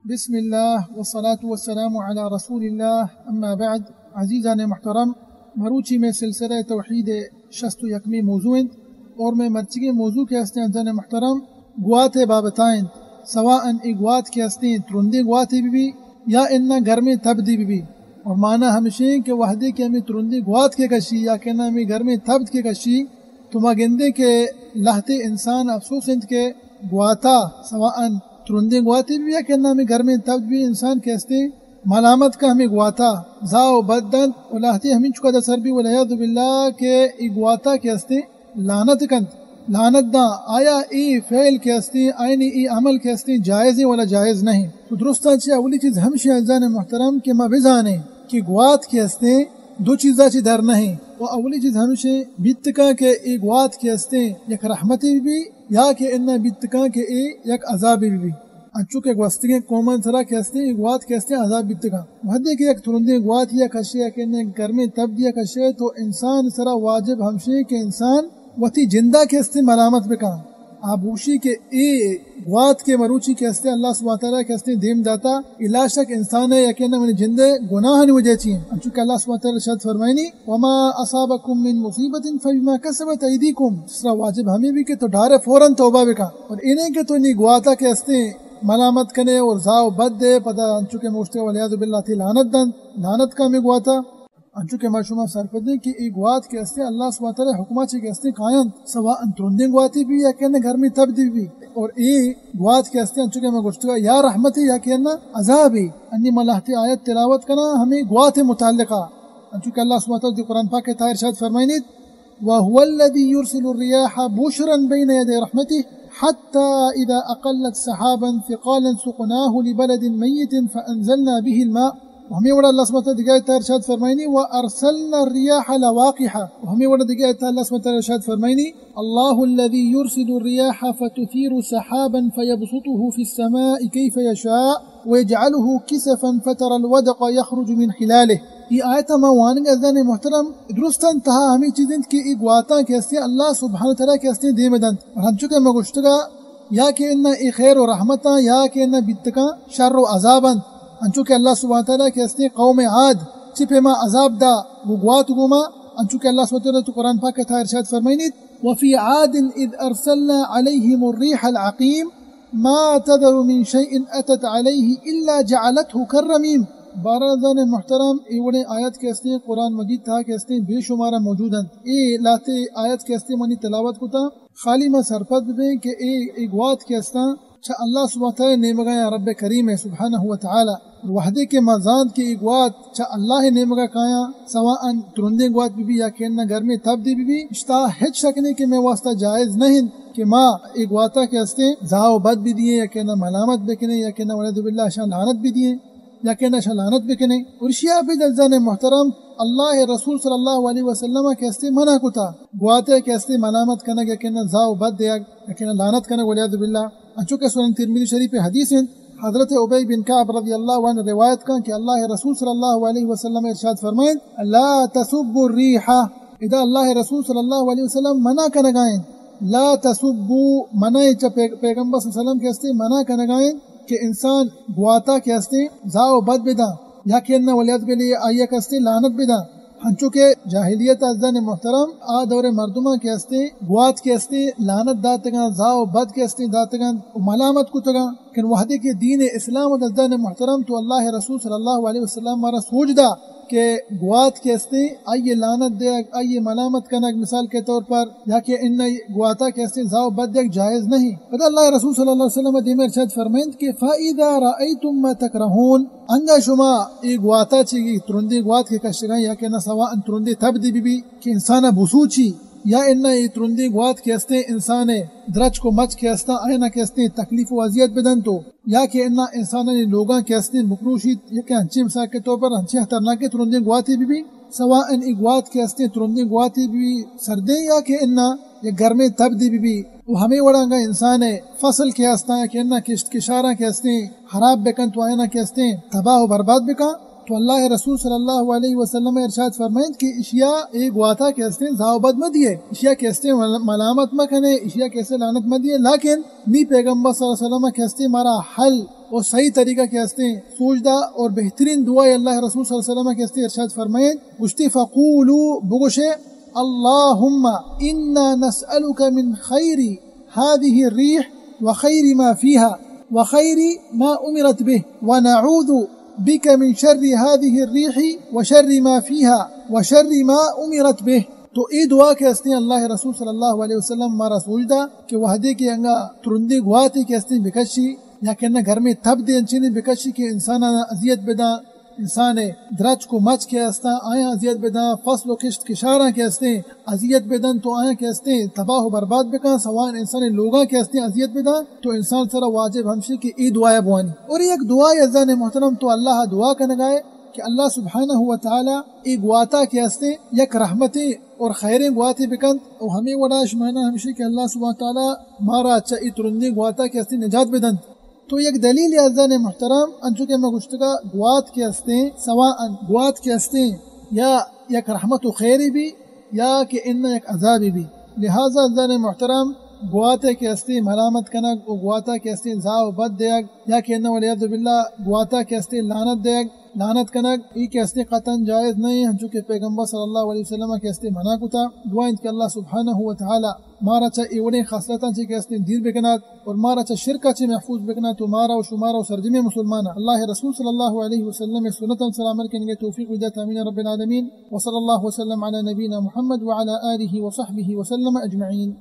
بسم الله والصلاة والسلام على رسول الله اما بعد. عزیزان محترم، مروچی میں سلسلہ توحید 61 موضوع اور میں مرچی موضوع کے ہستے عزیزان محترم گوات بابتائیں سواء گوات کے ہستے ترندے گواتے بھی یا اننا گھر میں تبدی بھی اور معنی ہمشہ کہ وحدے کے ہمیں ترندے گوات کے کشی یا کہنا ہمیں گھر میں تبد کے کشی تو مگندے کے لہتے انسان افسوس انت کے گواتا سواء ترندے گواتے بھی یا کہنا ہمیں گھر میں تبد بھی انسان کے ہستے ملامت کا ہمیں گواتا زاو بدن و لہتے ہمیں چکا دا سر بھی والعیاذ باللہ کہ ای گواتا کے ہستے لعنت کند لعنت دا آیا ای فعل کے ہستے آئینی ای عمل کے ہستے جائز ہے ولا جائز نہیں. تو درستہ چاہے اولی چیز ہمشہ عزیزان محترم کہ ما بزانے کہ گوات کے ہستے دو چیزاں چی در نہیں و اولی چیز ہمشہ بیتکا کہ ای گوات کے ہستے یک رحمتی بھی یا کہ انہ بیتکا کہ ای یک عذابی بھی انچو کے گوستگی قومن سرا کے ہستے ای گوات کے ہستے عذاب بیتکا وحدے کہ یک ترندے گوات یا کشے یا کہ انہ گھر میں تب دیا کشے تو انسان سرا واجب ہمشہ کہ انسان وتی جندہ کے ہستے ملامت بکا آبوشی کے ای گوات کے مروچی کے ہستے اللہ سبحانہ تعالیٰ کے ہستے دیم داتا الا شک انسان ہے یقینا من جندے گناہ نہیں وجہ چین چونکہ اللہ سبحانہ تعالیٰ شاید فرمائنی وما اصابکم من مصیبت فبما کسبت ایدیکم سرا واجب ہمیں بھی کہ تو ڈارے فوراً توبہ بکا اور انہیں کہ تو نہیں گواتا کے ہستے ملامت کنے اور زاو بد دے پتہ انچو کے موشتے والیاذ باللہ تی لعنت کا ہمیں گواتا انچو کے معشومہ سرپدے کہ ای گوات کے ہستے اللہ سبحانہ تعالیٰ حکمہ چے کے ہستے قائم سوا ترندے گواتی بھی یا کہنے گھر میں تبدی بھی اور ای گوات کے ہستے انچو کے میں گشتگا یا رحمتی یا کہنا عذابی انی ملاحتی آیت تلاوت کنا ہمیں گوات متعلقہ انچو کہ اللہ سبحانہ تعالیٰ قرآن پاک کے تاہر شاید فرمائنیت وَهُوَ الَّذِي يُرْسِلُ الرِّيَاحَ بُشْرًا بَيْنَ يَدَيْ رَحْمَتِهِ حَتَّى إِذَا أَقَلَّتْ سَحَابًا ثِقَالًا سُقْنَاهُ لِبَلَدٍ مَيِّتٍ فَأَنزَلْنَا بِهِ الْمَاءَ وہمیں وڑا اللہ سبحانہ تعالیٰ دکھائے ارشاد فرمائنی وَأَرْسَلْنَا الرِّيَاحَ لَوَاقِحَ وہمیں وڑا دکھائے اللہ سبحانہ تعالیٰ ارشاد فرمائنی اللَّهُ الَّذِي يُرْسِلُ الرِّيَاحَ فَتُثِيرُ سَحَابًا فَيَبْسُطُهُ فِي السَّمَاءِ كَيْفَ يَشَاءُ وَيَجْعَلُهُ كِسَفًا فَتَرَى الْوَدْقَ يَخْرُجُ مِنْ خِلَالِهِ یہ آیت ہم وانگ ازدان محترم درستان تہا ہمیں چیزیں کہ ای گواتا کے ہستے اللہ سبحانہ تعالیٰ کے ہستے دے مدن اور ہم چکے مگشتگا یا کہ انہ ای خیر و رحمتا یا کہ انہ بیتکا شر و عذابا انچو کہ اللہ سبحانہ تعالیٰ کے ہستے قوم عاد چپے ما عذاب دا گوات گوما انچو کہ اللہ سبحانہ تعالیٰ تو قرآن پاک کا ارشاد فرمائنیت وفی عاد اذ ارسلنا علیہم الریح العقیم ما تذر من شیء اتت علیہ الا جعلته كالرمیم. بارازان محترم ایوڑے آیت کے ہستے قرآن مجید تھا کے ہستے بے شمارہ موجود ہیں ای لاتے آیت کے ہستے منی تلاوت کو تا خالی میں سرپد دیں کہ ای گوات کے ہستا چھا اللہ سبحانہ تعالیٰ نے مگایا رب کریم ہے سبحانہ وتعالی وحدے کے مزاد کے گوات چھا اللہ نے مگا کایا سواء ترندے گوات بھی یا کہنا گھر میں تب دی بھی اشتا ہچ شکنے کے میں واسطہ جائز نہیں کہ ماں ایک گواتا کے ہستے زاو بد بھی دیے یا کہنا ملامت بکنے یا کہنا والعیاذ باللہ شان لعنت بھی دیے یا کہنا شلانت بکنے اور شیعہ بھی جلزان محترم اللہ رسول صلی اللہ علیہ وسلم کے ہستے منع کو تھا گواتے کے ہستے ملامت کرنا یا کہنا زاو بد دیا یا کہنا لعنت کرنا والعیاذ باللہ. انچو کہ سنن ترمذی شریف حدیث ہیں حضرت عبی بن کعب رضی اللہ عنہ روایت کا کہ اللہ رسول صلی اللہ علیہ وسلم ارشاد فرمائیں لا تسبوا الریح اذا اللہ رسول صلی اللہ علیہ وسلم منع کرنگائیں لا تسبوا منع پیغمبر صلی اللہ علیہ وسلم کے ہستے منع کرنگائیں کہ انسان گواتا کے ہستے زاو بد بدا یا کہنا ولیت کے لیے آئیہ کے ہستے لعنت بدا ہنچو کہ جاہلیت ازدان محترم آ دور مردمہ کے ہستے گوات کے ہستے لعنت داتگاں زاو بد کے ہستے داتگاں ملامت کو تگاں کہ وحدے کے دین اسلام ازدان محترم تو اللہ رسول صلی اللہ علیہ وسلم مارا سوچ دا کہ گوات کے ہستے آئیے لعنت دے آئیے ملامت کرنا مثال کے طور پر یا کہ ان گواتا کے ہستے زاو بد دے جائز نہیں. پتہ اللہ رسول صلی اللہ علیہ وسلم دیمہ ارشاد فرمائند کہ فَإِذَا رَأَيْتُم مَّا تَكْرَهُونَ انگا شما ای گواتا چیگی ترندی گوات کے کشگاں یا کہ نہ سوا ترندی تب دی بھی کہ انسان بسوچی یا انہ ای ترندی گوات کے ہستے انسان درج کو مچ کے ہستا آئینہ کے ہستے تکلیف و اذیت بدن تو یا کہ انہ انسان لوگاں کے ہستے مکروشی یا کہ ہنچی مساق کے طور پر ہنچی احترنا کے ترندی گواتی بھی سوا ان اگوات کے ہستے ترندی گواتی بھی سردیں یا کہ انہ یہ گھر میں تب دی بھی وہ ہمیں وڑاں گا انسان فصل کے ہستا ہے کہ انہ کشت کشارہ کے ہستے خراب بکن تو آئینہ کے ہستے تباہ و برباد بکا تو اللہ رسول صلی اللہ علیہ وسلم ارشاد فرمائیں کہ اشیاء ایک گواتا کہتے ہیں زاوبد مت دیے، اشیاء کہتے ہیں ملامت مکنے، اشیاء کہتے لعنت مت دیے، لیکن نی پیغمبر صلی اللہ علیہ وسلم کہتے ہمارا حل اور صحیح طریقہ کہتے ہیں سوچدہ اور بہترین دعا اللہ رسول صلی اللہ علیہ وسلم کہتے ارشاد فرمائیں گشتی فقولوا بگوشے اللہم انا نسألک من خیر هذه الريح وخير ما فيها وخير ما أمرت به ونعوذ بك من شر هذه الريح وشر ما فيها وشر ما أمرت به. تو ای دعا کہتے ہیں اللہ رسول صلی اللہ علیہ وسلم ہمارا سوچدہ کہ وحدے کی انگا ترندی گواتی کہتے ہیں بکشی یا کہ گھر میں تھپ دے انچینی بکشی کہ انسان اذیت بدا، انسان درج کو مچ کہستا آیا اذیت بدن، فصل و کشت کشارہ کہستے اذیت بدن تو آیا کہستے تباہ و برباد بکا سوائن انسان لوگاں کہستے اذیت بدن، تو انسان سر واجب ہمشی کی ای دعا بوانی. اور ایک دعا عزیزان محترم تو اللہ دعا کا نگائے کہ اللہ سبحانہ و تعالی ای گواتا کہستے یک رحمتیں اور خیریں گواتے بکن اور ہمیں وڑاش معنی ہمشی کہ اللہ سبحانہ و تعالی مارا اچھا ای ترندی گواتا کہستے نجات بدن. تو ایک دلیل عزیزان محترم انچو کہ میں گشتگا گوات کے ہستے سواء گوات کے ہستے یا یک رحمت و خیری بھی یا کہ ان یک عذابی بھی. لہذا عزیزان محترم گواتے کے ہستے ملامت کنگ و گواتا کے ہستے زا و بد دیگ یا کہ انہ ولیعذ باللہ گواتا کے ہستے لعنت دیگ لعنت کنگ ای کے ہستے قطن جائز نہیں ہم چونکہ پیغمبر صلی اللہ علیہ وسلم کے ہستے منع کتا. دعائیں کہ اللہ سبحانہ و تعالی مارا چا ایوڑیں خاصلتاں چی کے ہستے دیر بکنات اور مارا چا شرکہ چی محفوظ بکنات تو مارا و شمارا و سرجم مسلمانا. اللہ رسول صلی اللہ علیہ وسلم سنتا سلام کرنے توفیق ودات امین رب العالمین. وصلی اللہ وسلم علی نبینا محمد وعلى آلہ وصحبہ وسلم اجمعین.